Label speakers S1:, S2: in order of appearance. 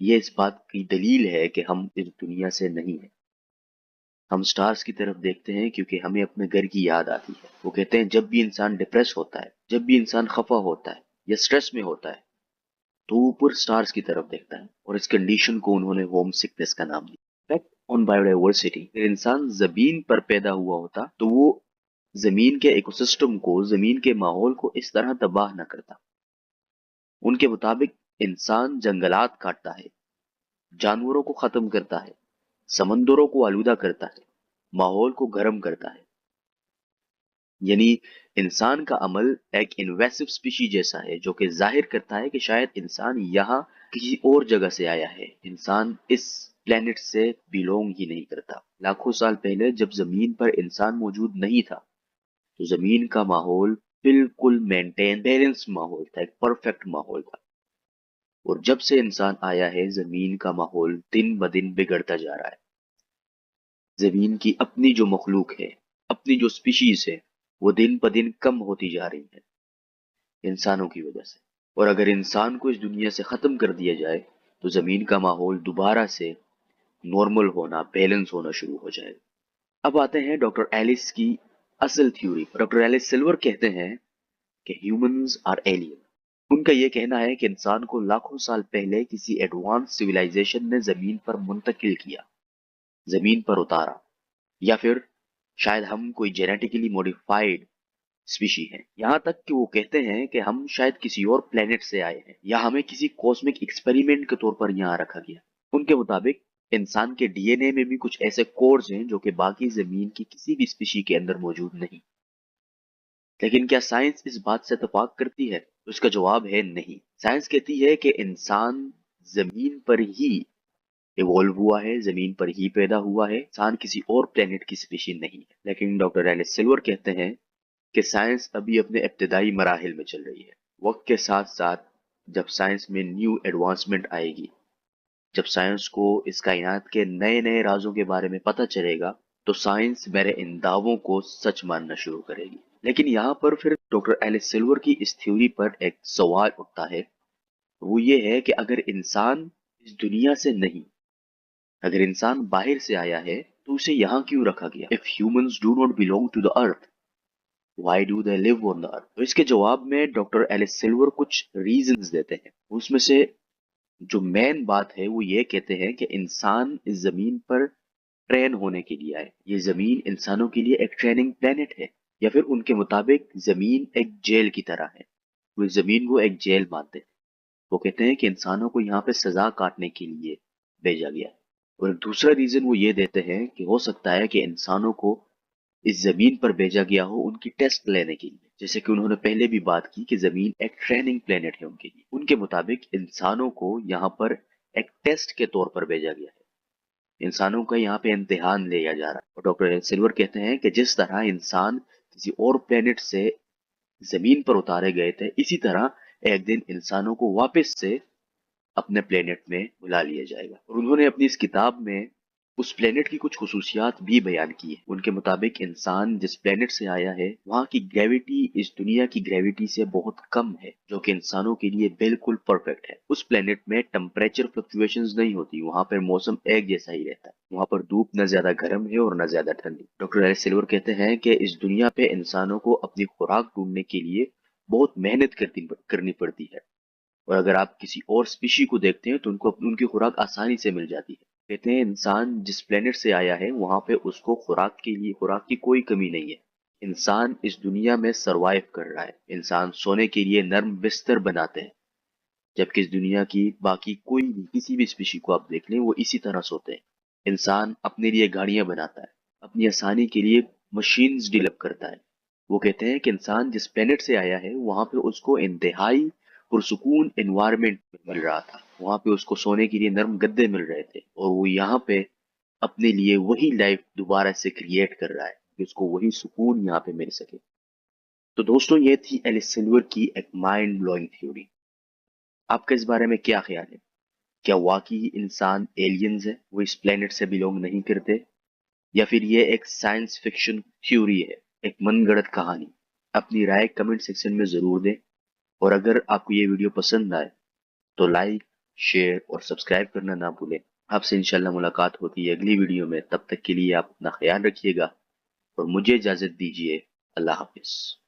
S1: یہ اس بات کی دلیل ہے کہ ہم اس دنیا سے نہیں ہیں۔ ہم سٹارز کی طرف دیکھتے ہیں کیونکہ ہمیں اپنے گھر کی یاد آتی ہے۔ وہ کہتے ہیں جب بھی انسان ڈپریس ہوتا ہے، جب بھی انسان خفا ہوتا ہے یا سٹریس میں ہوتا ہے، تو وہ اوپر سٹارز کی طرف دیکھتا ہے، اور اس کنڈیشن کو انہوں نے ہوم سکنس کا نام دیا۔ افیکٹ آن بایوڈائیورسٹی، اگر انسان زمین پر پیدا ہوا ہوتا تو وہ زمین کے ایکو سسٹم کو، زمین کے ماحول کو اس طرح تباہ نہ کرتا۔ ان کے مطابق انسان جنگلات کاٹتا ہے، جانوروں کو ختم کرتا ہے، سمندروں کو آلودہ کرتا ہے، ماحول کو گرم کرتا ہے۔ یعنی انسان کا عمل ایک انویسو اسپیشی جیسا ہے جو کہ ظاہر کرتا ہے کہ شاید انسان یہاں کسی اور جگہ سے آیا ہے، انسان اس پلینٹ سے بیلونگ ہی نہیں کرتا۔ لاکھوں سال پہلے جب زمین پر انسان موجود نہیں تھا تو زمین کا ماحول بالکل مینٹین بیلنس ماحول تھا، ایک پرفیکٹ ماحول تھا، اور جب سے انسان آیا ہے زمین کا ماحول دن بدن بگڑتا جا رہا ہے۔ زمین کی اپنی جو مخلوق ہے، اپنی جو سپیشیز ہے، وہ دن بدن کم ہوتی جا رہی ہے انسانوں کی وجہ سے۔ اور اگر انسان کو اس دنیا سے ختم کر دیا جائے تو زمین کا ماحول دوبارہ سے نارمل ہونا، بیلنس ہونا شروع ہو جائے گا۔ اب آتے ہیں ڈاکٹر ایلس کی اصل تھیوری پر۔ ڈاکٹر ایلس سلور کہتے ہیں کہ ہیومنز آر ایلین۔ ان کا یہ کہنا ہے کہ انسان کو لاکھوں سال پہلے کسی ایڈوانس سویلائزیشن نے زمین پر منتقل کیا، زمین پر اتارا، یا پھر شاید ہم کوئی جینیٹیکلی موڈیفائڈ اسپیشی ہیں۔ یہاں تک کہ وہ کہتے ہیں کہ ہم شاید کسی اور پلینٹ سے آئے ہیں، یا ہمیں کسی کاسمک ایکسپیریمنٹ کے طور پر یہاں رکھا گیا۔ ان کے مطابق انسان کے ڈی این اے میں بھی کچھ ایسے کوڈز ہیں جو کہ باقی زمین کی کسی بھی اسپیشی کے اندر موجود نہیں۔ لیکن کیا سائنس اس بات سے اتفاق کرتی ہے؟ اس کا جواب ہے نہیں۔ سائنس کہتی ہے کہ انسان زمین پر ہی ایوالو ہوا ہے، زمین پر ہی پیدا ہوا ہے، انسان کسی اور پلینٹ کی اسپیشی نہیں ہے۔ لیکن ڈاکٹر ایلس سلور کہتے ہیں کہ سائنس ابھی اپنے ابتدائی مراحل میں چل رہی ہے۔ وقت کے ساتھ ساتھ جب سائنس میں نیو ایڈوانسمنٹ آئے گی، جب سائنس کو اس کائنات کے نئے نئے رازوں کے بارے میں پتہ چلے گا، تو سائنس میرے ان دعووں کو سچ ماننا شروع کرے گی۔ لیکن یہاں پر پھر ڈاکٹر ایلس سلور کی اس تھیوری پر ایک سوال اٹھتا ہے، وہ یہ ہے کہ اگر انسان اس دنیا سے نہیں، اگر انسان باہر سے آیا ہے تو اسے یہاں کیوں رکھا گیا؟ If humans do not belong to the earth, why do they live on the earth؟ تو اس کے جواب میں ڈاکٹر ایلس سلور کچھ ریزنز دیتے ہیں۔ اس میں سے جو مین بات ہے وہ یہ کہتے ہیں کہ انسان اس زمین پر ٹرین ہونے کے لیے آئے، یہ زمین انسانوں کے لیے ایک ٹریننگ پلینٹ ہے، یا پھر ان کے مطابق زمین ایک جیل کی طرح ہے، وہ زمین کو ایک جیل مانتے ہیں۔ وہ کہتے ہیں کہ انسانوں کو یہاں پہ سزا کاٹنے کے لیے بھیجا گیا ہے۔ اور ایک دوسرا ریزن وہ یہ دیتے ہیں کہ ہو سکتا ہے کہ انسانوں کو اس زمین پر بھیجا گیا ہو ان کی ٹیسٹ لینے کے لیے، جیسے کہ انہوں نے پہلے بھی بات کی کہ زمین ایک ٹریننگ پلینٹ ہے ان کے لیے۔ ان کے مطابق انسانوں کو یہاں پر ایک ٹیسٹ کے طور پر بھیجا گیا ہے، انسانوں کا یہاں پہ امتحان لیا جا رہا ہے۔ اور ڈاکٹر سلور کہتے ہیں کہ جس طرح انسان کسی اور پلینٹ سے زمین پر اتارے گئے تھے، اسی طرح ایک دن انسانوں کو واپس سے اپنے پلینٹ میں بلا لیا جائے گا۔ اور انہوں نے اپنی اس کتاب میں اس پلینٹ کی کچھ خصوصیات بھی بیان کی ہے۔ ان کے مطابق انسان جس پلینٹ سے آیا ہے وہاں کی گریویٹی اس دنیا کی گریویٹی سے بہت کم ہے، جو کہ انسانوں کے لیے بالکل پرفیکٹ ہے۔ اس پلینٹ میں ٹمپریچر فلکچویشنز نہیں ہوتی، وہاں پر موسم ایک جیسا ہی رہتا ہے، وہاں پر دھوپ نہ زیادہ گرم ہے اور نہ زیادہ ٹھنڈی۔ ڈاکٹر ایلس سلور کہتے ہیں کہ اس دنیا پہ انسانوں کو اپنی خوراک ڈھونڈنے کے لیے بہت محنت کرنی پڑتی ہے، اور اگر آپ کسی اور اسپیشی کو دیکھتے ہیں تو ان کو ان کی خوراک آسانی سے مل جاتی ہے۔ کہتے ہیں انسان جس پلینٹ سے آیا ہے وہاں پہ اس کو خوراک کی کوئی کمی نہیں ہے۔ انسان اس دنیا میں سروائیو کر رہا ہے، انسان سونے کے لیے نرم بستر بناتے ہیں، جبکہ اس دنیا کی باقی کوئی بھی کسی بھی اسپیشی کو آپ دیکھ لیں وہ اسی طرح سوتے ہیں۔ انسان اپنے لیے گاڑیاں بناتا ہے، اپنی آسانی کے لیے مشینز ڈیولپ کرتا ہے۔ وہ کہتے ہیں کہ انسان جس پلینٹ سے آیا ہے وہاں پہ اس کو انتہائی پرسکون انوائرمنٹ مل رہا تھا، وہاں پہ اس کو سونے کے لیے نرم گدے مل رہے تھے، اور وہ یہاں پہ اپنے لیے وہی لائف دوبارہ سے کریٹ کر رہا ہے کہ اس کو وہی سکون یہاں پہ مل سکے۔ تو دوستوں یہ تھی ایلس سلور کی ایک مائنڈ بلوئنگ تھیوری۔ آپ کا اس بارے میں کیا خیال ہے؟ کیا واقعی انسان ایلینز ہے، وہ اس پلینٹ سے بیلونگ نہیں کرتے، یا پھر یہ ایک سائنس فکشن تھیوری ہے، ایک من گڑت کہانی؟ اپنی رائے کمنٹ سیکشن میں ضرور دیں، اور اگر آپ کو یہ ویڈیو پسند آئے تو لائک شیئر اور سبسکرائب کرنا نہ بھولیں۔ آپ سے انشاءاللہ ملاقات ہوتی ہے اگلی ویڈیو میں، تب تک کے لیے آپ اپنا خیال رکھیے گا اور مجھے اجازت دیجیے۔ اللہ حافظ۔